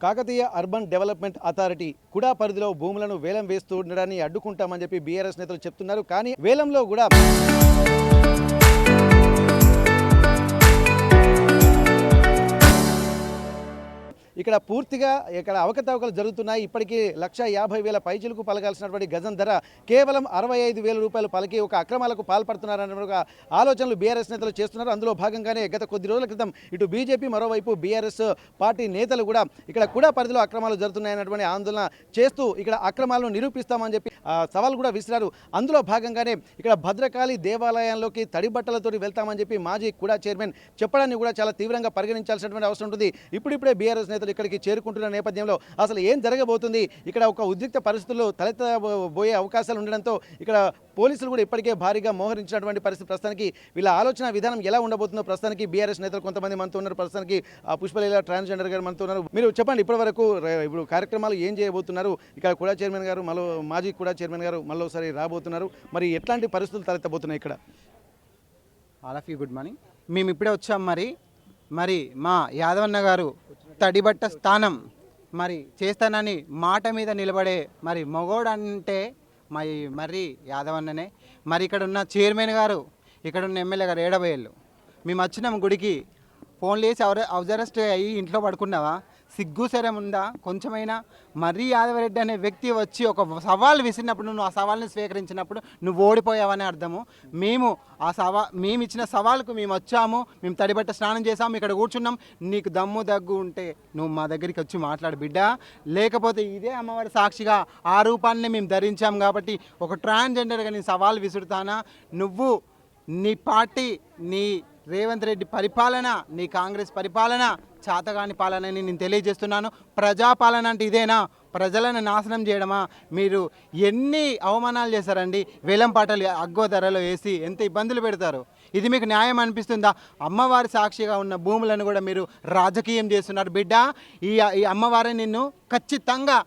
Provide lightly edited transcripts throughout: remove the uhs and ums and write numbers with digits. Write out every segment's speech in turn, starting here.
Kakatiya urban development authority కుడా పరిధిలో భూములను వేలం వేస్తూ ఉండడాన్ని అడ్డుకుంటామని చెప్పి బీఆర్ఎస్ నేతలు చెప్తున్నారు. కానీ వేలంలో కూడా ఇక్కడ పూర్తిగా ఇక్కడ అవకతవకలు జరుగుతున్నాయి. ఇప్పటికీ 1,50,000 పైచిలకు పలకాల్సినటువంటి గజం ధర కేవలం 65,000 రూపాయలు పలికి ఒక అక్రమాలకు పాల్పడుతున్నారనే ఒక ఆలోచనలు బీఆర్ఎస్ నేతలు చేస్తున్నారు. అందులో భాగంగానే గత కొద్ది రోజుల క్రితం ఇటు బీజేపీ మరోవైపు బీఆర్ఎస్ పార్టీ నేతలు కూడా ఇక్కడ కూడా పరిధిలో అక్రమాలు జరుగుతున్నాయన్నటువంటి ఆందోళన చేస్తూ ఇక్కడ అక్రమాలను నిరూపిస్తామని చెప్పి సవాల్ కూడా విసిరారు. అందులో భాగంగానే ఇక్కడ భద్రకాళి దేవాలయంలోకి తడి బట్టలతోటి వెళ్తామని చెప్పి మాజీ కూడా చైర్మన్ చెప్పడాన్ని కూడా చాలా తీవ్రంగా పరిగణించాల్సినటువంటి అవసరం ఉంటుంది. ఇప్పుడిప్పుడే బీఆర్ఎస్ నేతలు ఇక్కడికి చేరుకుంటున్న నేపథ్యంలో అసలు ఏం జరగబోతుంది, ఇక్కడ ఒక ఉద్రిక్త పరిస్థితుల్లో తలెత్తబోయే అవకాశాలు ఉండడంతో ఇక్కడ పోలీసులు కూడా ఇప్పటికే భారీగా మోహరించినటువంటి పరిస్థితి. ప్రస్తుతానికి వీళ్ళ ఆలోచన విధానం ఎలా ఉండబోతుందో ప్రస్తుతానికి బీఆర్ఎస్ నేతలు కొంతమంది మనతో ఉన్నారు. ప్రస్తుతానికి పుష్పలీల ట్రాన్స్జెండర్ గారు మనతో ఉన్నారు. మీరు చెప్పండి, ఇప్పటి వరకు ఇప్పుడు కార్యక్రమాలు ఏం చేయబోతున్నారు? ఇక్కడ కూడా చైర్మన్ గారు మాజీ కూడా చైర్మన్ గారు మళ్ళీసారి రాబోతున్నారు. మరి ఎట్లాంటి పరిస్థితులు తలెత్తబోతున్నాయి ఇక్కడ? All of you good morning. మేము ఇప్పుడే వచ్చాం. మరి మా యాదవన్న గారు తడిబట్ట స్థానం మరి చేస్తానని మాట మీద నిలబడే మరి మగోడు అంటే మరి యాదవన్ననే. మరి ఇక్కడ ఉన్న చైర్మన్ గారు, ఇక్కడ ఉన్న ఎమ్మెల్యే గారు ఏడబోయేళ్ళు. మేము వచ్చినాం గుడికి, ఫోన్లు వేసి అవజరెస్ట్ అయ్యి ఇంట్లో పడుకున్నావా? సిగ్గు శరం ఉందా కొంచెమైనా? మర్రి యాదవరెడ్డి అనే వ్యక్తి వచ్చి ఒక సవాల్ విసిరినప్పుడు నువ్వు ఆ సవాల్ని స్వీకరించినప్పుడు నువ్వు ఓడిపోయావని అర్థము. మేము ఇచ్చిన సవాల్కు మేము వచ్చాము, మేము తడిబట్ట స్నానం చేసాము, ఇక్కడ కూర్చున్నాం. నీకు దమ్ము దగ్గు ఉంటే నువ్వు మా దగ్గరికి వచ్చి మాట్లాడు బిడ్డ. లేకపోతే ఇదే అమ్మవారి సాక్షిగా ఆ రూపాన్ని మేము ధరించాం కాబట్టి ఒక ట్రాన్స్జెండర్గా నేను సవాల్ విసురుతానా? నువ్వు నీ పార్టీ, నీ రేవంత్ రెడ్డి పరిపాలన, నీ కాంగ్రెస్ పరిపాలన చాతగాని పాలనని నేను తెలియజేస్తున్నాను. ప్రజాపాలన అంటే ఇదేనా? ప్రజలను నాశనం చేయడమా? మీరు ఎన్ని అవమానాలు చేశారండి. వేలం పాటలు అగ్గో ధరలో వేసి ఎంత ఇబ్బందులు పెడతారు. ఇది మీకు న్యాయం అనిపిస్తుందా? అమ్మవారి సాక్షిగా ఉన్న భూములను కూడా మీరు రాజకీయం చేస్తున్నారు బిడ్డ. ఈ అమ్మవారి నిన్ను ఖచ్చితంగా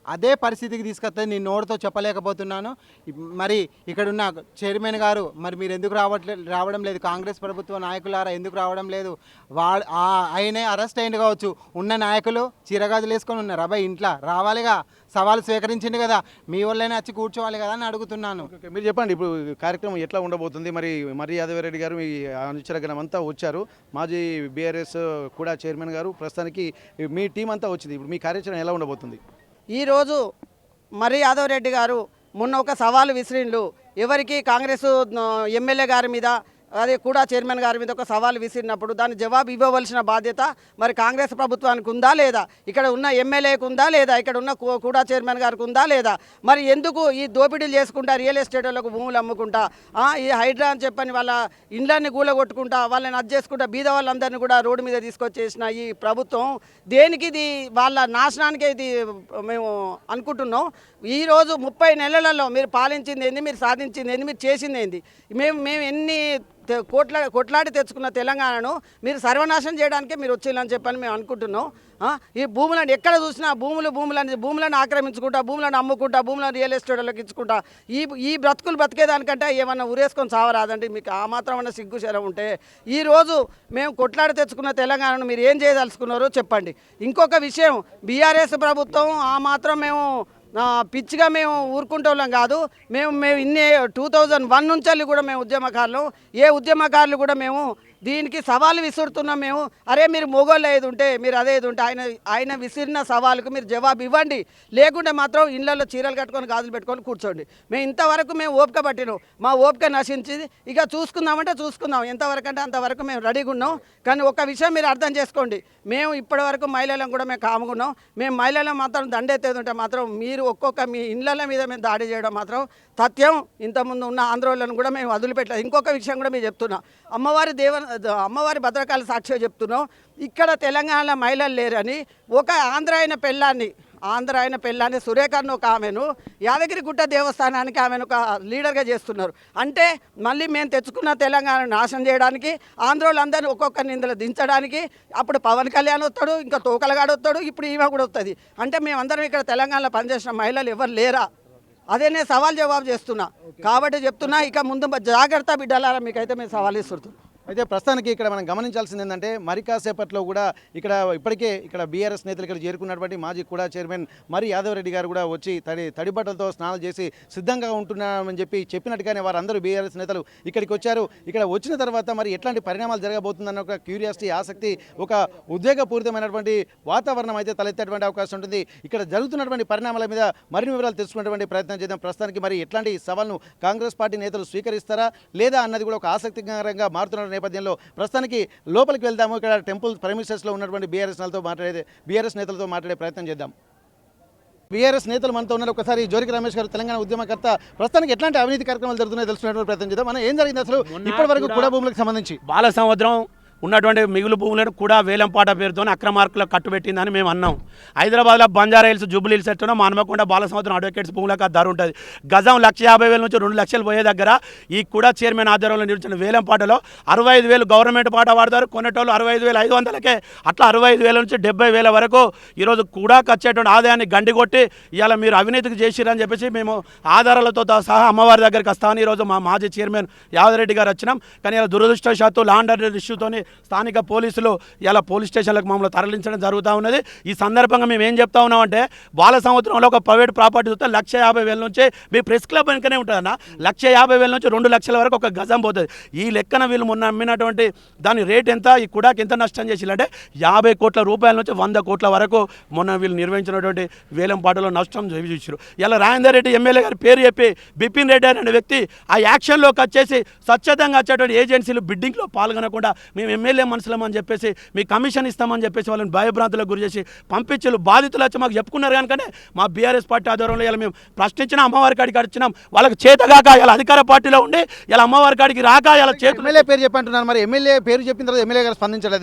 అదే పరిస్థితికి తీసుకొస్తే నేను నోటితో చెప్పలేకపోతున్నాను. మరి ఇక్కడున్న చైర్మన్ గారు మరి మీరు ఎందుకు రావడం లేదు? కాంగ్రెస్ ప్రభుత్వ నాయకులారా ఎందుకు రావడం లేదు? ఆయనే అరెస్ట్ అయింది కావచ్చు. ఉన్న నాయకులు చీరగాజులు వేసుకొని ఉన్నారు. అబ్బాయి ఇంట్లో రావాలిగా, సవాలు స్వీకరించింది కదా, మీ వాళ్ళైనా వచ్చి కూర్చోవాలి కదా అని అడుగుతున్నాను. మీరు చెప్పండి, ఇప్పుడు కార్యక్రమం ఎట్లా ఉండబోతుంది? మరి యాదవరెడ్డి గారు మీ అనుచరగణం అంతా వచ్చారు, మాజీ బీఆర్ఎస్ కూడా చైర్మన్ గారు, ప్రస్తుతానికి మీ టీం అంతా వచ్చింది. ఇప్పుడు మీ కార్యాచరణ ఎలా ఉండబోతుంది? ఈరోజు మర్రి యాదవరెడ్డి గారు మొన్న ఒక సవాలు విసిరిండ్లు. ఎవరికి? కాంగ్రెస్ ఎమ్మెల్యే గారి మీద, అదే కూడా చైర్మన్ గారి మీద ఒక సవాలు విసిరినప్పుడు దాని జవాబు ఇవ్వవలసిన బాధ్యత మరి కాంగ్రెస్ ప్రభుత్వానికి ఉందా లేదా? ఇక్కడ ఉన్న ఎమ్మెల్యేకి ఉందా లేదా? ఇక్కడ ఉన్న కూడా చైర్మన్ గారికి ఉందా లేదా? మరి ఎందుకు ఈ దోపిడీలు చేసుకుంటా, రియల్ ఎస్టేట్లకు భూములు అమ్ముకుంటా, ఈ హైడ్రా అని చెప్పని వాళ్ళ ఇండ్లన్నీ కూలగొట్టుకుంటా, వాళ్ళని అది చేసుకుంటా బీద వాళ్ళందరినీ కూడా రోడ్డు మీద తీసుకొచ్చేసిన ఈ ప్రభుత్వం దేనికి? ఇది వాళ్ళ నాశనానికే ఇది మేము అనుకుంటున్నాం. ఈరోజు 30 నెలలలో మీరు పాలించింది ఏంది, మీరు సాధించింది ఏంది, మీరు చేసింది ఏంది? మేము ఎన్ని కొట్లాడి తెచ్చుకున్న తెలంగాణను మీరు సర్వనాశనం చేయడానికే మీరు వచ్చిందని చెప్పని మేము అనుకుంటున్నాం. ఈ భూములను ఎక్కడ చూసినా భూములను ఆక్రమించుకుంటా, భూములను అమ్ముకుంటా, భూములను రియల్ ఎస్టేట్లకు ఇచ్చుకుంటా ఈ బ్రతుకులు బతికేదానికంటే ఏమన్నా ఉరేసుకొని చావరాదండి. మీకు ఆ మాత్రమన్నా సిగ్గు శరం ఉంటే ఈరోజు మేము కొట్లాడి తెచ్చుకున్న తెలంగాణను మీరు ఏం చేయదలుచుకున్నారో చెప్పండి. ఇంకొక విషయం, బీఆర్ఎస్ ప్రభుత్వం ఆ మాత్రం మేము పిచ్చిగా మేము ఊరుకుంటోళ్ళం కాదు. మేము ఇన్ని 2001 నుంచి కూడా మేము ఉద్యమకారులు. ఏ ఉద్యమకారులు కూడా మేము దీనికి సవాలు విసురుతున్నాం. మేము అరే మీరు మొగోళ్ళు ఏది ఉంటే మీరు అదే ఇది ఉంటే ఆయన విసిరిన సవాలుకు మీరు జవాబు ఇవ్వండి. లేకుంటే మాత్రం ఇళ్లలో చీరలు కట్టుకొని గాజులు పెట్టుకొని కూర్చోండి. మేము ఇంతవరకు మేము ఓపిక పట్టినాం, మా ఓపిక నశించింది. ఇక చూసుకుందామంటే చూసుకుందాం, ఎంతవరకు అంటే అంతవరకు మేము రెడీగా ఉన్నాం. కానీ ఒక విషయం మీరు అర్థం చేసుకోండి, మేము ఇప్పటి వరకు మహిళలను కూడా మేము కాముకున్నాం. మేము మహిళలను మాత్రం దండెత్తేది ఉంటే మాత్రం మీరు ఒక్కొక్క మీ ఇళ్ల మీద మేము దాడి చేయడం మాత్రం తథ్యం. ఇంతకుముందు ఉన్న ఆంధ్రోళ్ళను కూడా మేము వదిలిపెట్టలేదు. ఇంకొక విషయం కూడా మేము చెప్తున్నాం, అమ్మవారి భద్రకాళి సాక్షిగా చెప్తున్నాం. ఇక్కడ తెలంగాణలో మహిళలు లేరని ఒక ఆంధ్ర అయిన పెళ్ళాన్ని సురేఖను ఒక ఆమెను యాదగిరిగుట్ట దేవస్థానానికి ఆమెను ఒక లీడర్గా చేస్తున్నారు. అంటే మళ్ళీ మేము తెచ్చుకున్న తెలంగాణ నాశనం చేయడానికి, ఆంధ్రోళ్ళందరినీ ఒక్కొక్క నిందలు దించడానికి. అప్పుడు పవన్ కళ్యాణ్ వస్తాడు, ఇంకా తోకలగాడు వస్తాడు, ఇప్పుడు ఈమె కూడా వస్తుంది. అంటే మేమందరం ఇక్కడ తెలంగాణలో పనిచేసిన మహిళలు ఎవరు లేరా? అదే నేను సవాల్ జవాబు చేస్తున్నా కాబట్టి చెప్తున్నా. ఇక ముందు జాగ్రత్త బిడ్డలారా, మీకైతే మేము సవాల్ ఇస్తున్నాం. అయితే ప్రస్తుతానికి ఇక్కడ మనం గమనించాల్సింది ఏంటంటే మరి కాసేపట్లో కూడా ఇప్పటికే బీఆర్ఎస్ నేతలు ఇక్కడ చేరుకున్నటువంటి మాజీ కూడా చైర్మన్ మరి యాదవ్ రెడ్డి గారు కూడా వచ్చి తడిబట్టలతో స్నానాలు చేసి సిద్ధంగా ఉంటున్నామని చెప్పినట్టుగానే వారందరూ బీఆర్ఎస్ నేతలు ఇక్కడికి వచ్చారు. ఇక్కడ వచ్చిన తర్వాత మరి ఎట్లాంటి పరిణామాలు జరగబోతుందన్న ఒక క్యూరియాసిటీ, ఆసక్తి, ఒక ఉద్వేగపూరితమైనటువంటి వాతావరణం అయితే తలెత్తేటువంటి అవకాశం ఉంటుంది. ఇక్కడ జరుగుతున్నటువంటి పరిణామాల మీద మరిన్ని వివరాలు తెలుసుకునేటువంటి ప్రయత్నం చేద్దాం. ప్రస్తుతానికి మరి ఎట్లాంటి సవాల్ను కాంగ్రెస్ పార్టీ నేతలు స్వీకరిస్తారా లేదా అన్నది కూడా ఒక ఆసక్తికరంగా మారుతున్న నేపథ్యంలో ప్రస్తుతానికి లోపలికి వెళ్దాము. ఇక్కడ టెంపుల్ ప్రెమిసెస్లో ఉన్నటువంటి బీఆర్ఎస్ నేతలతో మాట్లాడే ప్రయత్నం చేద్దాం. బీఆర్ఎస్ నేతలు మనతో ఉన్నారు. ఒకసారి జోరికి రమేష్ గారు, తెలంగాణ ఉద్యమకర్త, ప్రస్తుతానికి ఎట్లాంటి అవినీతి కార్యక్రమాలు జరుగుతున్నాయో తెలుసుకునేటువంటి ప్రయత్నం చేద్దాం. మనం ఏం జరిగింది అసలు ఇప్పటి వరకు కూడా భూములకు సంబంధించి? బాలసముద్రం ఉన్నటువంటి మిగులు భూములను కూడా వేలంపాట పేరుతో అక్రమార్కులకు కట్టుబెట్టిందని మేము అన్నాం. హైదరాబాద్లో బంజారా హిల్స్, జూబ్లీ హిల్స్ ఎట్టునో మానమకుండా బాలసముద్రం అడ్వకేట్స్ భూములకు ధర ఉంటుంది. గజం 1,50,000 నుంచి 2 లక్షలు పోయే దగ్గర ఈ కూడా చైర్మన్ ఆధ్వర్యంలో నిర్వహించిన వేలంపాటలో 65,000 గవర్నమెంట్ పాట వాడతారు, కొనేటోళ్ళు 65,500కే. అట్లా 65,000 నుంచి 70,000 వరకు ఈరోజు కూడా వచ్చేటువంటి ఆదాయాన్ని గండికొట్టి ఇవాళ మీరు అవినీతికి చేసిరని చెప్పేసి మేము ఆధారాలతో సహా అమ్మవారి దగ్గరికి వస్తామని ఈరోజు మా మాజీ చైర్మన్ యాదరెడ్డి గారు వచ్చినాం. కానీ ఇలా దురదృష్టవశాత్తు లాండ్ ఆర్డర్ ఇష్యూతోని స్థానిక పోలీసులు ఇలా పోలీస్ స్టేషన్లకు మమ్మల్ని తరలించడం జరుగుతూ ఉన్నది. ఈ సందర్భంగా మేము ఏం చెప్తా ఉన్నామంటే బాలసముద్రంలో ఒక ప్రైవేట్ ప్రాపర్టీ చూస్తే 1,50,000 నుంచి మీ ప్రెస్ క్లబ్ వెనుకనే ఉంటుందన్న 1,50,000 నుంచి 2 లక్షల వరకు ఒక గజం పోతుంది. ఈ లెక్కన వీళ్ళు మొన్న అమ్మినటువంటి దాని రేట్ ఎంత, ఈ కుడాకి ఎంత నష్టం చేసిలంటే 50 కోట్ల రూపాయల నుంచి 100 కోట్ల వరకు మొన్న వీళ్ళు నిర్వహించినటువంటి వేలంపాటలో నష్టం చూపించారు. ఇలా రాజేందర్ రెడ్డి ఎమ్మెల్యే గారి పేరు చెప్పి బిపిన్ రెడ్డి అనే వ్యక్తి ఆ యాక్షన్లోకి వచ్చేసి స్వచ్ఛతంగా వచ్చేటువంటి ఏజెన్సీలు బిడ్డింగ్లో పాల్గొనకుండా మేము ఎమ్మెల్యే మనుషులమని చెప్పేసి మీ కమిషన్ ఇస్తామని చెప్పేసి వాళ్ళని భయభ్రాంతులకు గురి చేసి పంపించారు. బాధితులు వచ్చి మాకు చెప్పుకున్నారు కనుకనే మా బీఆర్ఎస్ పార్టీ ఆధ్వర్యంలో ఇలా మేము ప్రశ్నించిన అమ్మవారి కాడికి వచ్చినాం. వాళ్ళకి చేతగాక ఇలా అధికార పార్టీలో ఉండి ఇలా అమ్మవారి కాడికి రాక ఇలా ఎమ్మెల్యే పేరు చెప్పంటున్నారు. మరి ఎమ్మెల్యే పేరు చెప్పిన తర్వాత ఎమ్మెల్యే గారు స్పందించలేదు.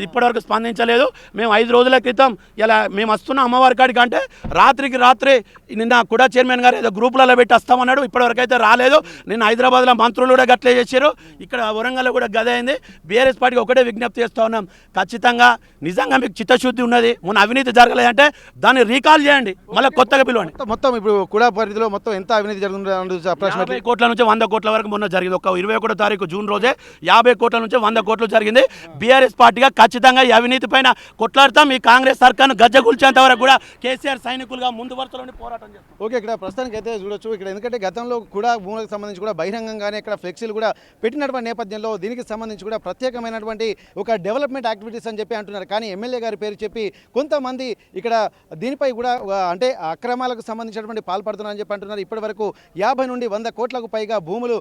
ఇప్పటివరకు స్పందించలేదు. మేము 5 రోజుల క్రితం ఇలా మేము వస్తున్నాం అమ్మవారి కాడికి అంటే రాత్రి నిన్న కూడా చైర్మన్ గారు ఏదో గ్రూపులలో పెట్టి వస్తామన్నాడు. ఇప్పటివరకు అయితే రాలేదు. నిన్న హైదరాబాద్లో మంత్రులు కూడా గట్లే చేశారు. ఇక్కడ వరంగల్లో కూడా గదే అయింది. బీఆర్ఎస్ పార్టీకి ఒకటే విజ్ఞప్తి చేస్తూ ఉన్నాం, ఖచ్చితంగా నిజంగా మీకు చిత్తశుద్ధి ఉన్నది, మొన్న అవినీతి జరగలేదంటే దాన్ని రీకాల్ చేయండి, మళ్ళీ కొత్తగా పిలవండి. మొత్తం ఇప్పుడు కూడా పరిధిలో మొత్తం ఎంత అవినీతి జరుగుతుంది? 50 కోట్ల నుంచి 100 కోట్ల వరకు మొన్న జరిగింది. ఒక 21వ తారీఖు జూన్ రోజే 50 కోట్ల నుంచి 100 కోట్లు జరిగింది. బీఆర్ఎస్ పార్టీగా ఖచ్చితంగా ఈ అవినీతి పైన కొట్లాడతాం. ఈ కాంగ్రెస్ సర్కార్ను గజ్జగూల్చేంత వరకు కూడా కేసీఆర్ సైనికులుగా ముందు వరుసలోనే పోరాటం చేస్తాం. ఓకే, ఇక్కడ ప్రస్తుతానికి అయితే చూడొచ్చు. ఇక్కడ ఎందుకంటే గతంలో కూడా భూములకు సంబంధించి కూడా బహిరంగంగానే ఇక్కడ ఫ్లెక్సీలు కూడా పెట్టినటువంటి నేపథ్యంలో దీనికి సంబంధించి కూడా ప్రత్యేకమైనటువంటి ఒక డెవలప్మెంట్ యాక్టివిటీస్ అని చెప్పి అంటున్నారు. కానీ ఎమ్మెల్యే గారి పేరు చెప్పి కొంతమంది ఇక్కడ దీనిపై కూడా అంటే అక్రమాలకు సంబంధించినటువంటి పాల్పడుతున్నారని చెప్పి అంటున్నారు. ఇప్పటి వరకు 50 నుండి 100 కోట్లకు పైగా భూములు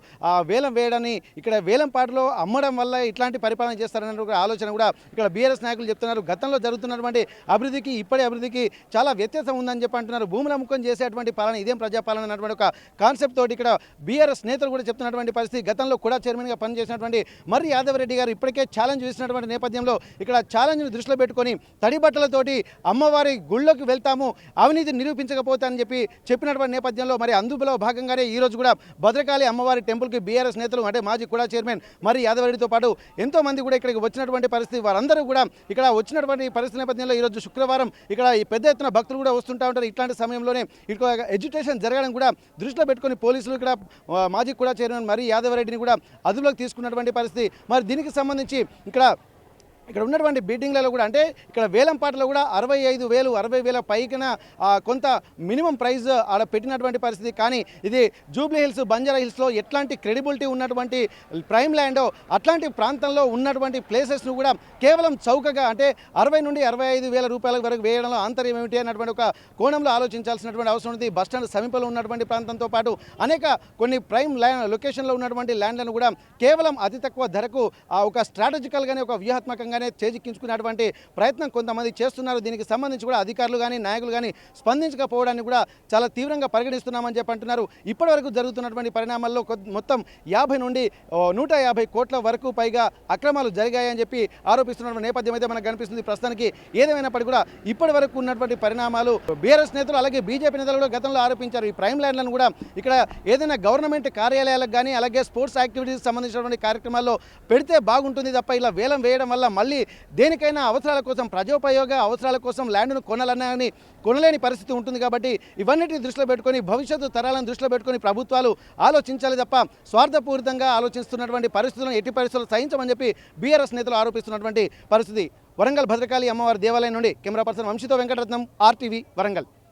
వేలం వేయడాన్ని ఇక్కడ వేలంపాటలో అమ్మడం వల్ల ఇట్లాంటి పరిపాలన చేస్తారన్న ఆలోచన కూడా ఇక్కడ బీఆర్ఎస్ నాయకులు చెప్తున్నారు. గతంలో జరుగుతున్నటువంటి అభివృద్ధికి ఇప్పటి అభివృద్ధికి చాలా వ్యత్యాసం ఉందని చెప్పి అంటున్నారు. భూముల అమ్ముకొని చేసేటువంటి పాలన ఇదేం ప్రజాపాలన అన్నటువంటి ఒక కాన్సెప్ట్ తోటి ఇక్కడ బీఆర్ఎస్ నేతలు కూడా చెప్తున్నటువంటి పరిస్థితి. గతంలో కూడా చైర్మన్గా పనిచేసినటువంటి మరి యాదవ్ రెడ్డి గారు ఇప్పటికే ఛాలెంజ్ చేసినటువంటి నేపథ్యంలో ఇక్కడ ఛాలెంజ్ను దృష్టిలో పెట్టుకొని తడిబట్టలతోటి అమ్మవారి గుళ్ళోకి వెళ్తాము, అవినీతి నిరూపించకపోతే అని చెప్పినటువంటి నేపథ్యంలో మరి అందులో భాగంగానే ఈరోజు కూడా భద్రకాళి అమ్మవారి టెంపుల్కి బీఆర్ఎస్ నేతలు అంటే మాజీ కూడా చైర్మన్ మరి యాదవ్ రెడ్డితో పాటు ఎంతోమంది కూడా ఇక్కడికి వచ్చినటువంటి పరిస్థితి. వారందరూ కూడా ఇక్కడ వచ్చినటువంటి పరిస్థితి నేపథ్యంలో ఈరోజు శుక్రవారం ఇక్కడ పెద్ద ఎత్తున భక్తులు కూడా వస్తుంటూ ఉంటారు. ఇట్లాంటి సమయంలోనే ఇక్కడ ఎడ్యుకేషన్ జరగడం కూడా దృష్టిలో పెట్టుకొని పోలీసులు ఇక్కడ మాజీ కూడా చైర్మన్ మరి యాదవ్ రెడ్డిని కూడా అదుపులోకి తీసుకున్నటువంటి పరిస్థితి. మరి దీనికి సంబంధించి ఇక్కడ ఉన్నటువంటి బిల్డింగ్లలో కూడా అంటే ఇక్కడ వేలంపాటలో కూడా 65,000 60,000 పైకిన కొంత మినిమం ప్రైస్ ఆడ పెట్టినటువంటి పరిస్థితి. కానీ ఇది జూబ్లీ హిల్స్ బంజారా హిల్స్లో ఎట్లాంటి క్రెడిబిలిటీ ఉన్నటువంటి ప్రైమ్ ల్యాండో అట్లాంటి ప్రాంతంలో ఉన్నటువంటి ప్లేసెస్ను కూడా కేవలం చౌకగా అంటే 60 నుండి 65,000 రూపాయల వరకు వేయడంలో ఆంతర్యం ఏమిటి అన్నటువంటి ఒక కోణంలో ఆలోచించాల్సినటువంటి అవసరం ఉంది. బస్టాండ్ సమీపంలో ఉన్నటువంటి ప్రాంతంతో పాటు అనేక కొన్ని ప్రైమ్ లొకేషన్లో ఉన్నటువంటి ల్యాండ్లను కూడా కేవలం అతి తక్కువ ధరకు ఒక స్ట్రాటజికల్గానే ఒక వ్యూహాత్మకంగా చేజిక్కించుకునేటువంటి ప్రయత్నం కొంతమంది చేస్తున్నారు. దీనికి సంబంధించి కూడా అధికారులు కానీ నాయకులు కానీ స్పందించకపోవడాన్ని కూడా చాలా తీవ్రంగా పరిగణిస్తున్నామని చెప్పి అంటున్నారు. ఇప్పటి వరకు జరుగుతున్నటువంటి పరిణామాల్లో మొత్తం 50 నుండి 150 కోట్ల వరకు పైగా అక్రమాలు జరిగాయని చెప్పి ఆరోపిస్తున్న నేపథ్యం అయితే మనకు కనిపిస్తుంది. ప్రస్తుతానికి ఏదేమైనప్పటికీ కూడా ఇప్పటి వరకు ఉన్నటువంటి పరిణామాలు బీఆర్ఎస్ నేతలు అలాగే బీజేపీ నేతలు కూడా గతంలో ఆరోపించారు. ఈ ప్రైమ్ ల్యాండ్లను కూడా ఇక్కడ ఏదైనా గవర్నమెంట్ కార్యాలయాలకు కానీ అలాగే స్పోర్ట్స్ యాక్టివిటీస్ సంబంధించినటువంటి కార్యక్రమాల్లో పెడితే బాగుంటుంది తప్ప ఇలా వేలం వేయడం వల్ల మళ్ళీ దేనికైనా అవసరాల కోసం ప్రజోపయోగ అవసరాల కోసం ల్యాండ్ను కొనలేని పరిస్థితి ఉంటుంది కాబట్టి ఇవన్నిటిని దృష్టిలో పెట్టుకొని భవిష్యత్తు తరాలను దృష్టిలో పెట్టుకొని ప్రభుత్వాలు ఆలోచించాలి తప్ప స్వార్థపూరితంగా ఆలోచిస్తున్నటువంటి పరిస్థితులను ఎట్టి పరిస్థితులు సహించమని చెప్పి బీఆర్ఎస్ నేతలు ఆరోపిస్తున్నటువంటి పరిస్థితి. వరంగల్ భద్రకాళి అమ్మవారి దేవాలయం నుండి కెమెరా పర్సన్ వంశీతో వెంకటరత్నం, RTV వరంగల్.